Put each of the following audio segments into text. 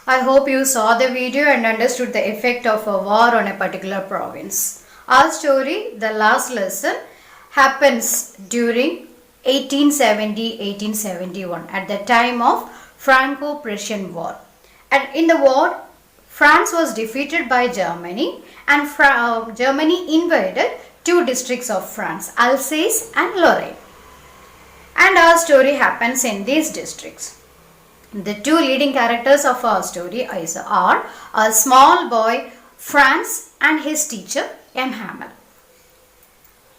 I hope you saw the video and understood the effect of a war on a particular province. Our story, the last lesson, happens during 1870-1871 at the time of Franco-Prussian War. And in the war, France was defeated by Germany and Germany invaded two districts of France, Alsace and Lorraine. And our story happens in these districts. The two leading characters of our story are a small boy Franz and his teacher M. Hamel.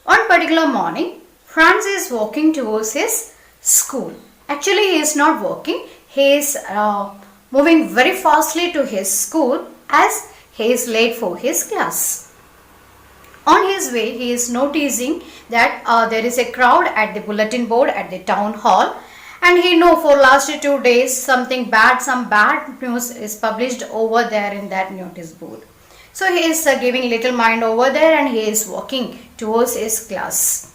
One particular morning, Franz is walking towards his school. Actually, he is not walking. He is moving very fastly to his school as he is late for his class. On his way, he is noticing that there is a crowd at the bulletin board at the town hall, and he know for last 2 days some bad news is published over there in that notice board. So he is giving little mind over there and he is walking towards his class.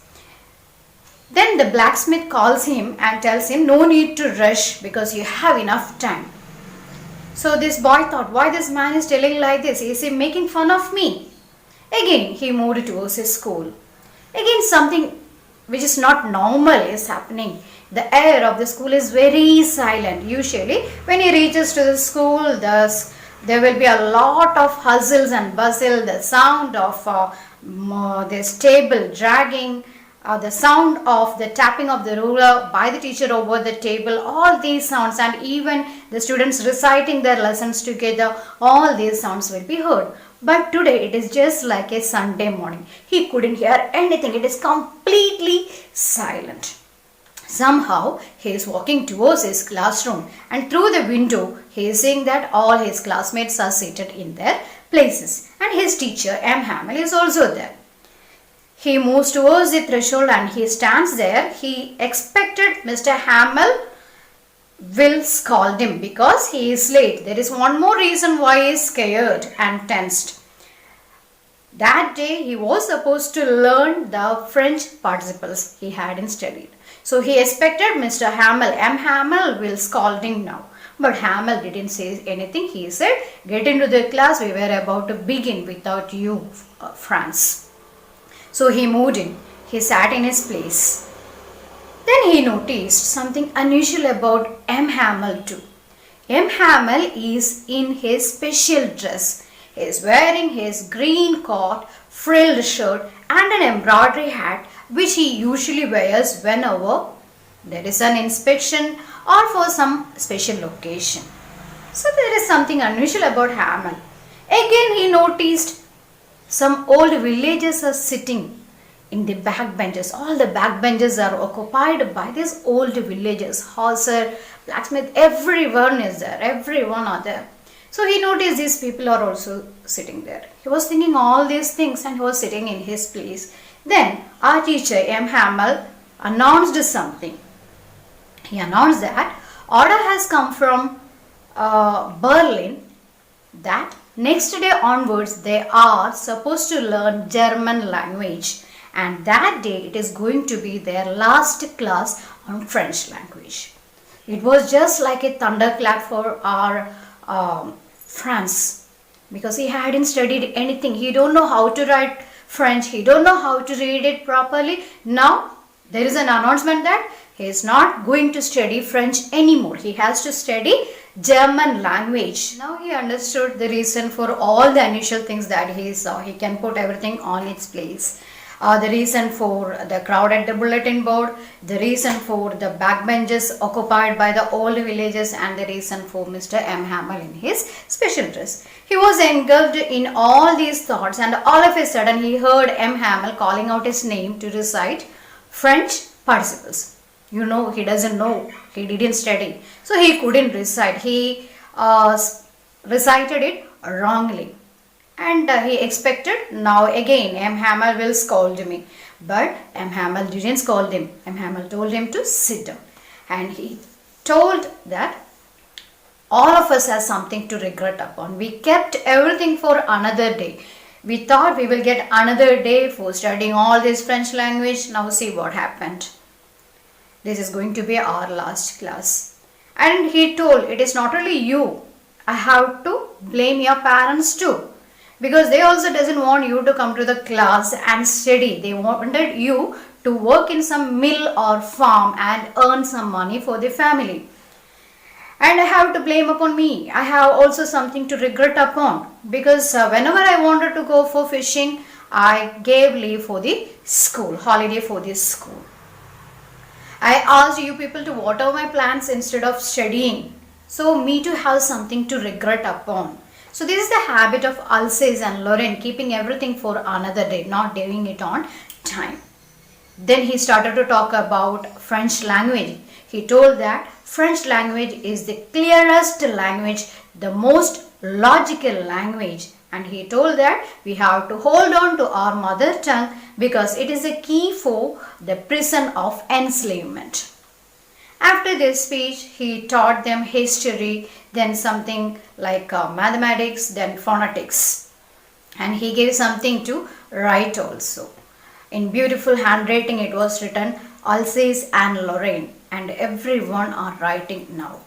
Then the blacksmith calls him and tells him no need to rush because you have enough time. So this boy thought, why this man is telling like this? Is he making fun of me? Again he moved towards his school. Again something which is not normal is happening. The air of the school is very silent. Usually when he reaches to the school, there will be a lot of hustles and bustle, the sound of this table dragging, the sound of the tapping of the ruler by the teacher over the table, all these sounds, and even the students reciting their lessons together, all these sounds will be heard. But today it is just like a Sunday morning. He couldn't hear anything. It is completely silent. Somehow he is walking towards his classroom and through the window he is seeing that all his classmates are seated in their places and his teacher M. Hamel is also there. He moves towards the threshold and he stands there. He expected Mr. Hamel will scold him because he is late. There is one more reason why he is scared and tensed. That day he was supposed to learn the French participles he hadn't studied. So he expected Mr. Hamel, M. Hamel will scold him now. But Hamel didn't say anything. He said, get into the class, we were about to begin without you, Franz. So he moved in. He sat in his place. Then he noticed something unusual about M. Hamel too. M. Hamel is in his special dress. He is wearing his green coat, frilled shirt and an embroidery hat which he usually wears whenever there is an inspection or for some special occasion. So there is something unusual about Hamel. Again he noticed some old villagers are sitting in the back benches. All the back benches are occupied by these old villagers. Hawser, blacksmith, everyone is there. Everyone are there. So he noticed these people are also sitting there. He was thinking all these things and he was sitting in his place. Then our teacher M. Hamel announced something. He announced that order has come from Berlin that next day onwards they are supposed to learn German language, and that day it is going to be their last class on French language. It was just like a thunderclap for our Franz, because he hadn't studied anything. He don't know how to write French. He don't know how to read it properly. Now there is an announcement that he is not going to study French anymore. He has to study German language. Now he understood the reason for all the unusual things that he saw. He can put everything on its place. The reason for the crowd at the bulletin board, the reason for the backbenches occupied by the old villagers, and the reason for Mr. M. Hamel in his special dress. He was engulfed in all these thoughts, and all of a sudden he heard M. Hamel calling out his name to recite French participles. You know, he doesn't know, he didn't study, so he couldn't recite. He recited it wrongly. And he expected now again M. Hamel will scold me. But M. Hamel didn't scold him. M. Hamel told him to sit down. And he told that all of us have something to regret upon. We kept everything for another day. We thought we will get another day for studying all this French language. Now see what happened. This is going to be our last class. And he told, it is not only you I have to blame your parents too. Because they also doesn't want you to come to the class and study. They wanted you to work in some mill or farm and earn some money for the family. And I have to blame upon me. I have also something to regret upon, because whenever I wanted to go for fishing, I gave leave for the school, holiday for the school. I asked you people to water my plants instead of studying. So me to have something to regret upon. So this is the habit of Alsace and Lorraine, keeping everything for another day, not doing it on time. Then he started to talk about French language. He told that French language is the clearest language, the most logical language. And he told that we have to hold on to our mother tongue because it is a key for the prison of enslavement. After this speech, he taught them history, then something like mathematics, then phonetics. And he gave something to write also. In beautiful handwriting, it was written Alsace and Lorraine, and everyone are writing now.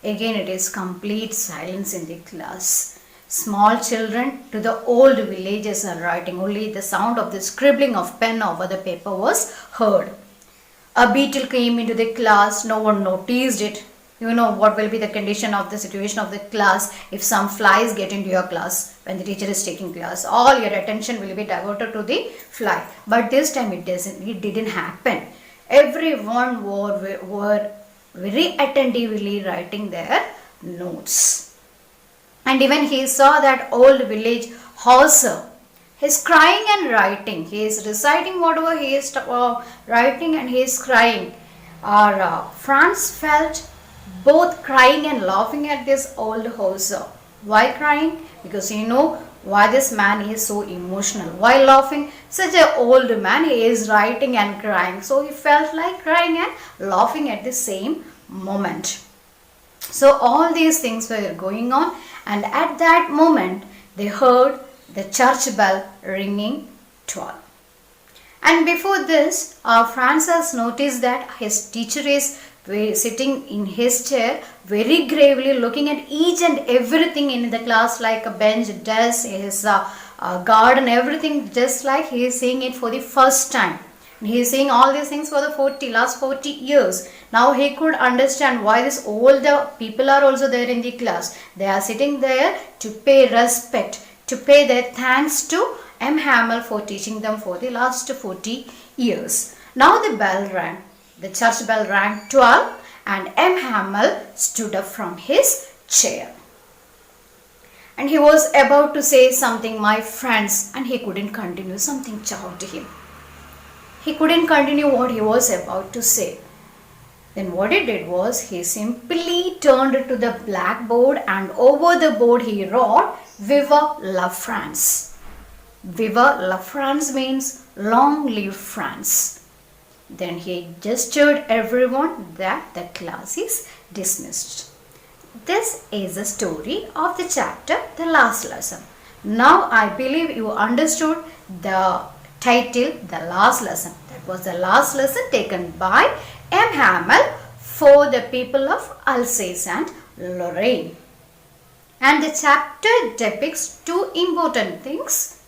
Again, it is complete silence in the class. Small children to the old villagers are writing. Only the sound of the scribbling of pen over the paper was heard. A beetle came into the class. No one noticed it. You know what will be the condition of the situation of the class if some flies get into your class when the teacher is taking class. All your attention will be diverted to the fly. But this time it didn't happen. Everyone were very attentively writing their notes. And even he saw that old village hawser. He's crying and writing. He is reciting whatever he is writing, and he is crying. Franz felt both crying and laughing at this old hawser. Why crying? Because he know why this man is so emotional. Why laughing? Such an old man, he is writing and crying. So he felt like crying and laughing at the same moment. So all these things were going on, and at that moment they heard the church bell ringing 12. And before this, Franz has noticed that his teacher is sitting in his chair very gravely, looking at each and everything in the class, like a bench, desk, his garden, everything, just like he is seeing it for the first time. He is seeing all these things for the last 40 years. Now he could understand why these older people are also there in the class. They are sitting there to pay respect, to pay their thanks to M. Hamel for teaching them for the last 40 years. Now the bell rang. The church bell rang 12, and M. Hamel stood up from his chair. And he was about to say something, my friends, and he couldn't continue. Something jarred him. He couldn't continue what he was about to say. Then what he did was, he simply turned to the blackboard, and over the board he wrote, Vive la France. Vive la France means long live France. Then he gestured everyone that the class is dismissed. This is the story of the chapter, the last lesson. Now I believe you understood the title, the last lesson. That was the last lesson taken by M. Hamel for the people of Alsace and Lorraine. And the chapter depicts two important things: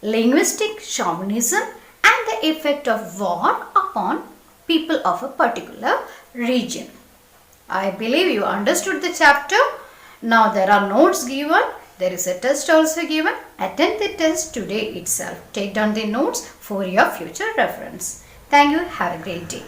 linguistic chauvinism and the effect of war upon people of a particular region. I believe you understood the chapter. Now there are notes given. There is a test also given. Attend the test today itself. Take down the notes for your future reference. Thank you. Have a great day.